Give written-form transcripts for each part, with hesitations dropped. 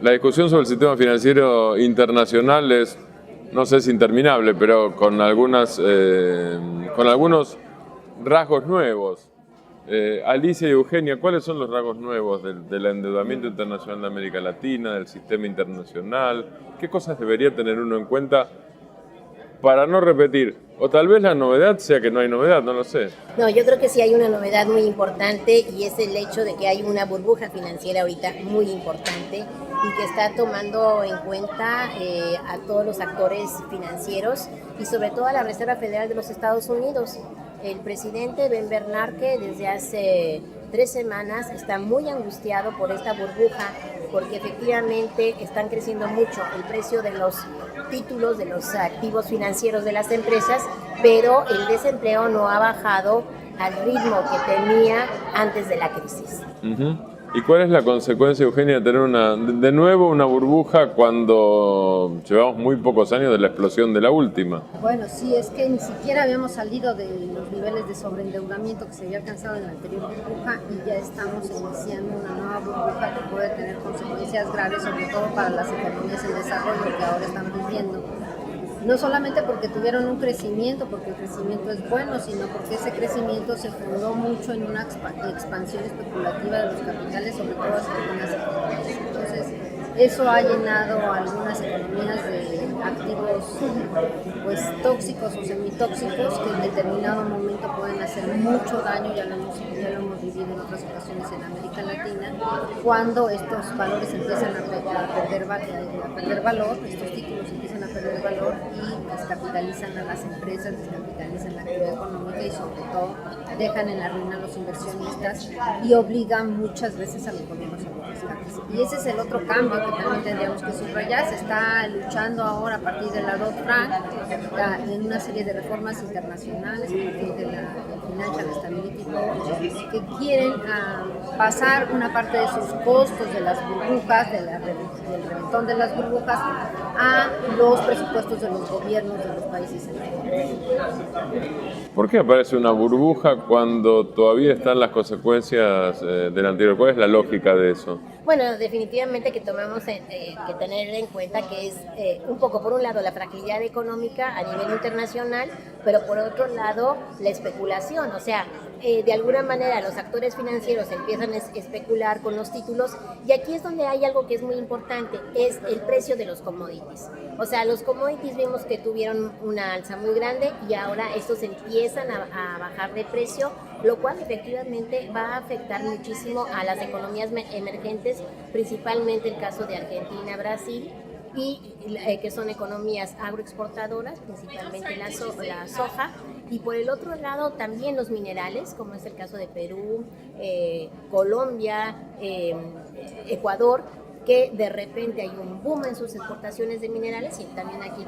La discusión sobre el sistema financiero internacional es, no sé si interminable, pero con algunos rasgos nuevos. Alicia y Eugenia, ¿cuáles son los rasgos nuevos del endeudamiento internacional de América Latina, del sistema internacional? ¿Qué cosas debería tener uno en cuenta para no repetir? O tal vez la novedad sea que no hay novedad, no lo sé. No, yo creo que sí hay una novedad muy importante y es el hecho de que hay una burbuja financiera ahorita muy importante y que está tomando en cuenta a todos los actores financieros y sobre todo a la Reserva Federal de los Estados Unidos. El presidente Ben Bernanke desde hace 3 semanas está muy angustiado por esta burbuja porque efectivamente están creciendo mucho el precio de los títulos, de los activos financieros de las empresas, pero el desempleo no ha bajado al ritmo que tenía antes de la crisis. ¿Y cuál es la consecuencia, Eugenia, de tener de nuevo una burbuja cuando llevamos muy pocos años de la explosión de la última? Bueno, sí, es que ni siquiera habíamos salido de los niveles de sobreendeudamiento que se había alcanzado en la anterior burbuja y ya estamos iniciando una nueva burbuja que puede tener consecuencias graves, sobre todo para las economías en desarrollo que ahora están viviendo. No solamente porque tuvieron un crecimiento, porque el crecimiento es bueno, sino porque ese crecimiento se fundó mucho en una expansión especulativa de los capitales, sobre todo hacia algunas economías. Entonces, eso ha llenado algunas economías de activos pues, tóxicos o semitóxicos que en determinado momento pueden hacer mucho daño, ya lo hemos vivido en otras ocasiones en América Latina, cuando estos valores empiezan a perder valor, estos títulos empiezan a perder valor y descapitalizan a las empresas, descapitalizan la actividad económica y sobre todo dejan en la ruina a los inversionistas y obligan muchas veces a los gobiernos a los rescates. Y ese es el otro cambio que también tendríamos que subrayar. Se está luchando ahora a partir de la Dodd-Frank en una serie de reformas internacionales, a partir de la Financial Stability Board, que quieren pasar una parte de sus costos de las burbujas, del reventón de las burbujas, a los presupuestos de los gobiernos de los países emergentes. ¿Por qué aparece una burbuja cuando todavía están las consecuencias del anterior? ¿Cuál es la lógica de eso? Bueno, definitivamente que tomamos que tener en cuenta que es un poco, por un lado, la fragilidad económica a nivel internacional, pero por otro lado, la especulación. O sea, de alguna manera los actores financieros empiezan a especular con los títulos y aquí es donde hay algo que es muy importante, es el precio de los commodities. O sea, los commodities vimos que tuvieron una alza muy grande y ahora estos empiezan a bajar de precio, lo cual efectivamente va a afectar muchísimo a las economías emergentes, principalmente el caso de Argentina, Brasil, y que son economías agroexportadoras, principalmente la soja, y por el otro lado también los minerales, como es el caso de Perú, Colombia, Ecuador, que de repente hay un boom en sus exportaciones de minerales y también aquí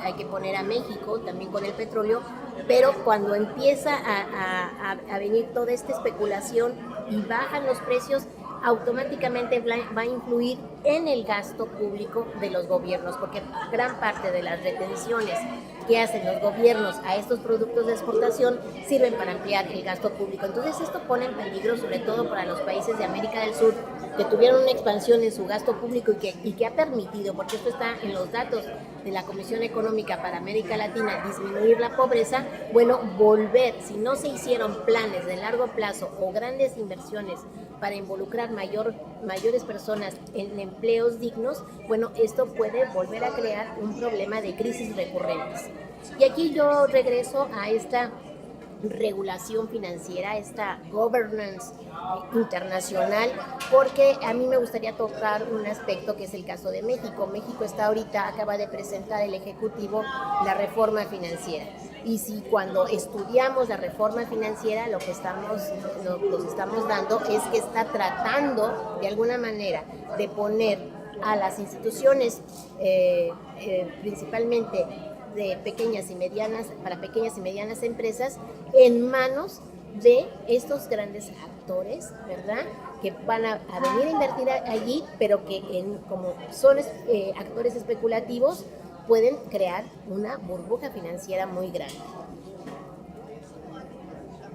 hay que poner a México también con el petróleo, pero cuando empieza a venir toda esta especulación y bajan los precios, automáticamente va a influir en el gasto público de los gobiernos, porque gran parte de las retenciones que hacen los gobiernos a estos productos de exportación sirven para ampliar el gasto público. Entonces esto pone en peligro sobre todo para los países de América del Sur que tuvieron una expansión en su gasto público y que ha permitido, porque esto está en los datos de la Comisión Económica para América Latina, disminuir la pobreza. Bueno, volver, si no se hicieron planes de largo plazo o grandes inversiones para involucrar mayores personas en empleos dignos, bueno, esto puede volver a crear un problema de crisis recurrentes. Y aquí yo regreso a esta regulación financiera, esta governance internacional, porque a mí me gustaría tocar un aspecto que es el caso de México. México acaba de presentar el Ejecutivo la reforma financiera. Y si cuando estudiamos la reforma financiera lo que nos estamos dando es que está tratando de alguna manera de poner a las instituciones, principalmente de pequeñas y medianas empresas, en manos de estos grandes actores, ¿verdad? Que van a venir a invertir allí, pero que como son actores especulativos, pueden crear una burbuja financiera muy grande.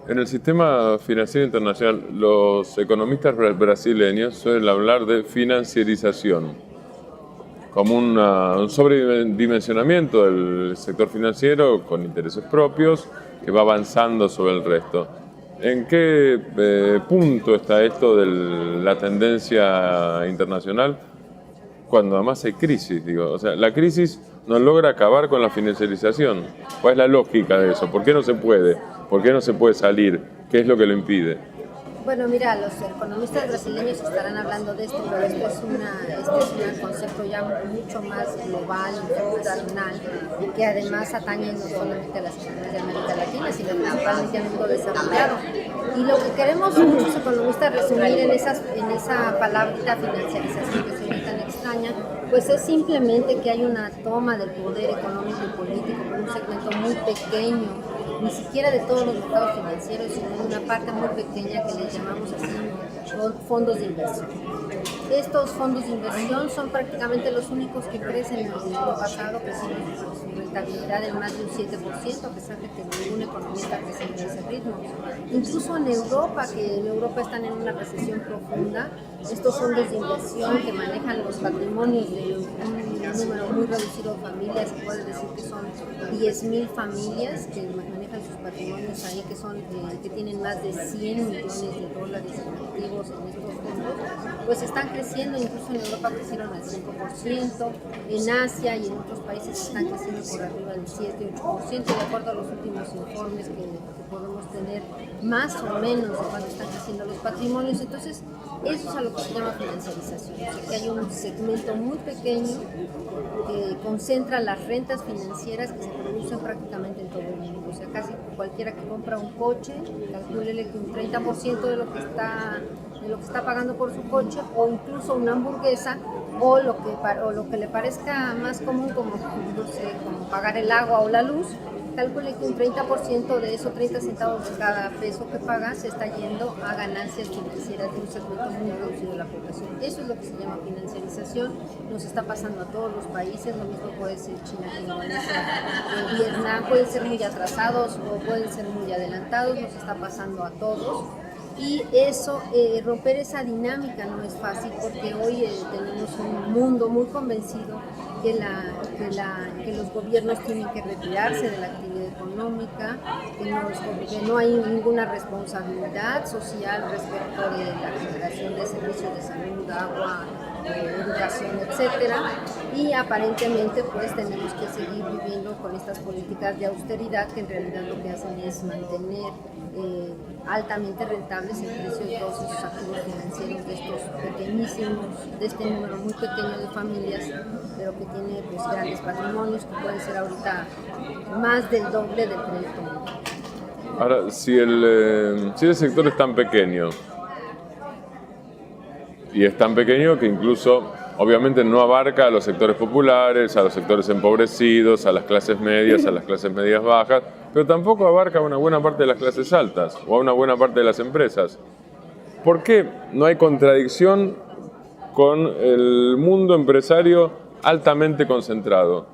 En el sistema financiero internacional, los economistas brasileños suelen hablar de financiarización, como un sobredimensionamiento del sector financiero con intereses propios que va avanzando sobre el resto. ¿En qué punto está esto de la tendencia internacional cuando además hay crisis? O sea, la crisis no logra acabar con la financiarización. ¿Cuál es la lógica de eso? ¿Por qué no se puede? ¿Por qué no se puede salir? ¿Qué es lo que lo impide? Bueno, mira, los economistas brasileños estarán hablando de esto, pero este es un concepto ya mucho más global, internacional, y que además atañe no solamente a las economías de América Latina, sino principalmente al mundo desarrollado. Y lo que queremos muchos economistas resumir en esa palabrita financiarización que se oye tan extraña, pues es simplemente que hay una toma del poder económico y político por un segmento muy pequeño, ni siquiera de todos los mercados financieros, sino de una parte muy pequeña que les llamamos así fondos de inversión. Estos fondos de inversión son prácticamente los únicos que crecen. En el año pasado crecieron su rentabilidad en más de un 7%, a pesar de que ningún economista crece en ese ritmo. Incluso en Europa, que en Europa están en una recesión profunda, estos fondos de inversión que manejan los patrimonios de un número muy reducido de familias, se puede decir que son 10,000 familias que manejan sus patrimonios ahí, que tienen más de 100 millones de dólares en activos en estos fondos, pues están creciendo. Incluso en Europa crecieron al 5%, en Asia y en otros países están creciendo por arriba del 7-8%, de acuerdo a los últimos informes que podemos tener, más o menos de cuánto están creciendo los patrimonios. Entonces, eso es a lo que se llama financiarización, o sea, que hay un segmento muy pequeño que concentra las rentas financieras que se producen prácticamente en todo el mundo. O sea, casi cualquiera que compra un coche, calcúlele que un 30% de lo que está pagando por su coche, o incluso una hamburguesa, o lo que le parezca más común, como, no sé, como pagar el agua o la luz, calcule que un 30% de esos 30 centavos de cada peso que paga se está yendo a ganancias financieras de un segmento muy reducido de la población. Eso es lo que se llama financiarización. Nos está pasando a todos los países, lo mismo puede ser China, Indonesia, Vietnam, pueden ser muy atrasados o pueden ser muy adelantados, nos está pasando a todos. Y eso, romper esa dinámica no es fácil, porque hoy tenemos un mundo muy convencido que los gobiernos tienen que retirarse de la actividad económica, que no hay ninguna responsabilidad social respecto de la generación de servicios de salud, agua, educación, etcétera, y aparentemente pues tenemos que seguir viviendo con estas políticas de austeridad que en realidad lo que hacen es mantener altamente rentables el precio de todos esos activos financieros de estos pequeñísimos, de este número muy pequeño de familias, pero que tiene pues grandes patrimonios que pueden ser ahorita más del doble del crédito mundial. Ahora, si el sector es tan pequeño, y es tan pequeño que incluso obviamente no abarca a los sectores populares, a los sectores empobrecidos, a las clases medias, a las clases medias bajas, pero tampoco abarca a una buena parte de las clases altas o a una buena parte de las empresas. ¿Por qué no hay contradicción con el mundo empresario altamente concentrado?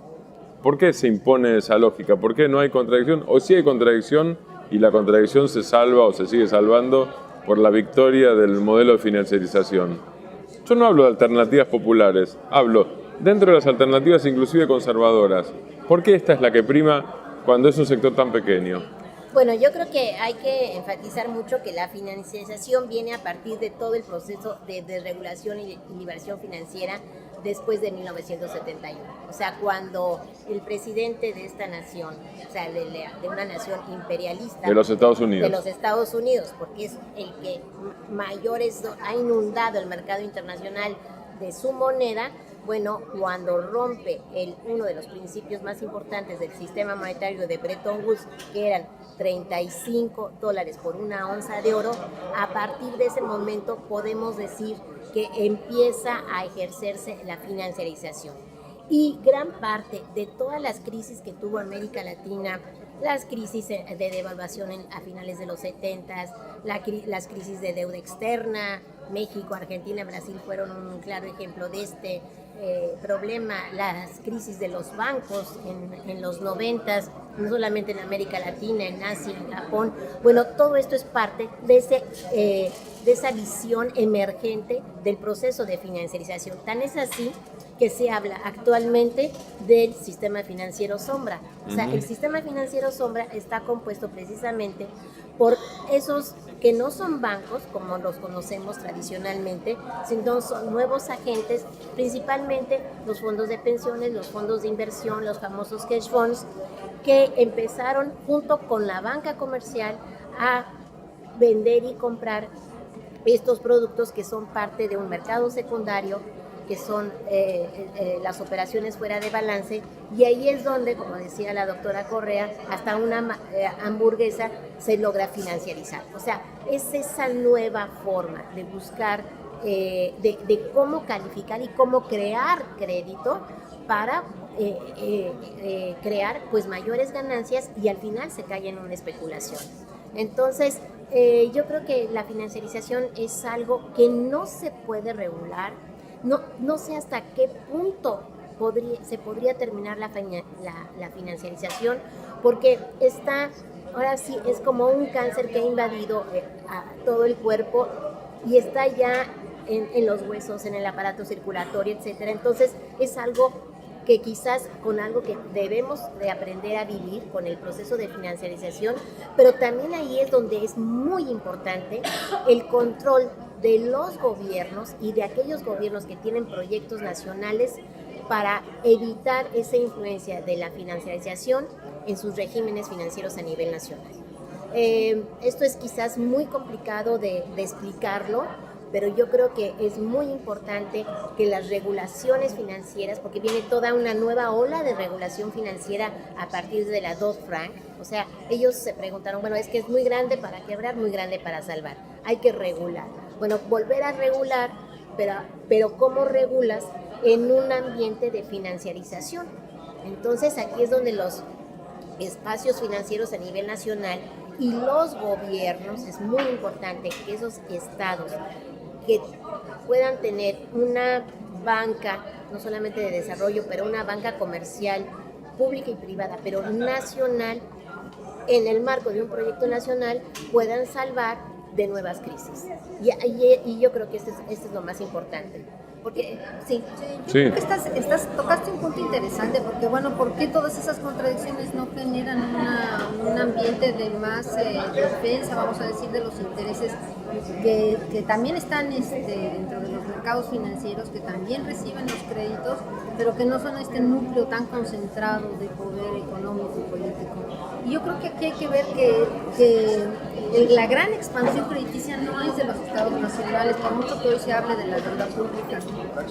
¿Por qué se impone esa lógica? ¿Por qué no hay contradicción? ¿O sí hay contradicción y la contradicción se salva o se sigue salvando por la victoria del modelo de financiarización? Yo no hablo de alternativas populares, hablo dentro de las alternativas inclusive conservadoras. ¿Por qué esta es la que prima cuando es un sector tan pequeño? Bueno, yo creo que hay que enfatizar mucho que la financiarización viene a partir de todo el proceso de desregulación y liberación financiera después de 1971. O sea, cuando el presidente de esta nación, o sea, de una nación imperialista... De los Estados Unidos. De los Estados Unidos, porque es el que mayores ha inundado el mercado internacional de su moneda, Bueno, cuando rompe uno de los principios más importantes del sistema monetario de Bretton Woods, que eran $35 por una onza de oro, a partir de ese momento podemos decir que empieza a ejercerse la financiarización. Y gran parte de todas las crisis que tuvo América Latina, las crisis de devaluación a finales de los 70s, las crisis de deuda externa, México, Argentina, Brasil fueron un claro ejemplo de este problema, las crisis de los bancos en los 90s, no solamente en América Latina, en Asia, en Japón. Bueno, todo esto es parte de esa visión emergente del proceso de financiarización. Tan es así que se habla actualmente del sistema financiero sombra. O sea, el sistema financiero sombra está compuesto precisamente por esos que no son bancos, como los conocemos tradicionalmente, sino son nuevos agentes, principalmente los fondos de pensiones, los fondos de inversión, los famosos hedge funds, que empezaron junto con la banca comercial a vender y comprar estos productos que son parte de un mercado secundario, que son las operaciones fuera de balance, y ahí es donde, como decía la doctora Correa, hasta una hamburguesa se logra financiarizar. O sea, es esa nueva forma de buscar, de cómo calificar y cómo crear crédito para crear pues mayores ganancias y al final se cae en una especulación. Entonces, yo creo que la financiarización es algo que no se puede regular. No sé hasta qué punto se podría terminar la financiarización, porque ahora sí es como un cáncer que ha invadido a todo el cuerpo y está ya en los huesos, en el aparato circulatorio, etcétera. Entonces es algo que quizás con algo que debemos de aprender a vivir con el proceso de financiarización, pero también ahí es donde es muy importante el control de los gobiernos y de aquellos gobiernos que tienen proyectos nacionales para evitar esa influencia de la financiarización en sus regímenes financieros a nivel nacional. Esto es quizás muy complicado de explicarlo, pero yo creo que es muy importante que las regulaciones financieras, porque viene toda una nueva ola de regulación financiera a partir de la Dodd-Frank, o sea, ellos se preguntaron, bueno, es que es muy grande para quebrar, muy grande para salvar, hay que regular. Bueno, volver a regular, pero ¿cómo regulas en un ambiente de financiarización? Entonces aquí es donde los espacios financieros a nivel nacional y los gobiernos, es muy importante que esos estados que puedan tener una banca, no solamente de desarrollo, pero una banca comercial, pública y privada, pero nacional, en el marco de un proyecto nacional, puedan salvar de nuevas crisis. Y yo creo que esto es lo más importante. Porque, sí. Creo que tocaste un punto interesante, porque bueno, ¿por qué todas esas contradicciones no generan un ambiente de más defensa, vamos a decir, de los intereses que también están dentro de los mercados financieros, que también reciben los créditos, pero que no son este núcleo tan concentrado de poder económico y político? Y yo creo que aquí hay que ver que la gran expansión crediticia no es de los estados nacionales, por mucho que hoy se hable de la deuda pública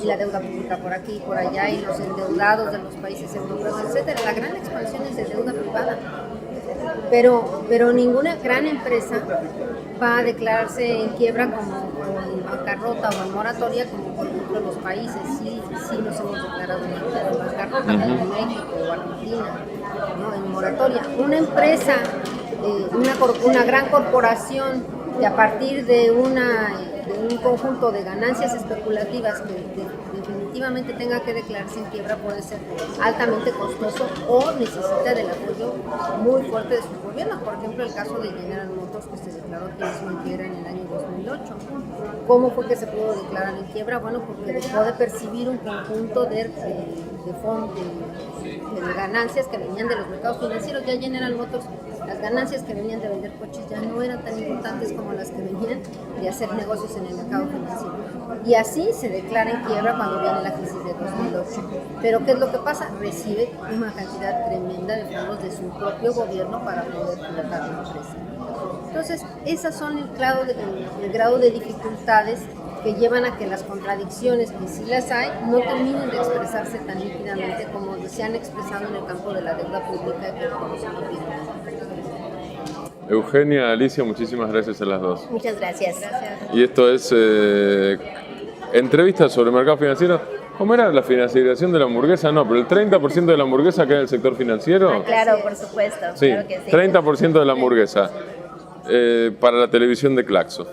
y la deuda pública por aquí y por allá y los endeudados de los países europeos, etcétera. La gran expansión es de deuda privada, pero ninguna gran empresa va a declararse en quiebra como en bancarrota o en moratoria, como por ejemplo los países sí nos hemos declarado en bancarrota, como México o Argentina, ¿no? En moratoria. Una empresa, una gran corporación que a partir de un conjunto de ganancias especulativas que definitivamente tenga que declararse en quiebra puede ser altamente costoso o necesita del apoyo muy fuerte de sus gobiernos. Por ejemplo, el caso de General Motors, que se declaró que hizo en quiebra en el año 2008. ¿Cómo fue que se pudo declarar en quiebra? Bueno, porque dejó de percibir un conjunto de ganancias que venían de los mercados financieros. Ya General Motors, las ganancias que venían de vender coches ya no eran tan importantes como las que venían de hacer negocios en el mercado financiero. Y así se declara en quiebra cuando viene la crisis de 2008. Pero ¿qué es lo que pasa? Recibe una cantidad tremenda de fondos de su propio gobierno para poder colocar la empresa. Entonces, esas son el grado de dificultades que llevan a que las contradicciones, que sí las hay, no terminen de expresarse tan nítidamente como se han expresado en el campo de la deuda pública y que conocemos bien. Eugenia, Alicia, muchísimas gracias a las dos. Muchas gracias. Y esto es entrevista sobre mercado financiero. ¿Cómo era la financiación de la hamburguesa? No, pero el 30% de la hamburguesa queda en el sector financiero. Ah, claro, por supuesto. Sí, Claro que sí. 30% de la hamburguesa para la televisión de Claxo.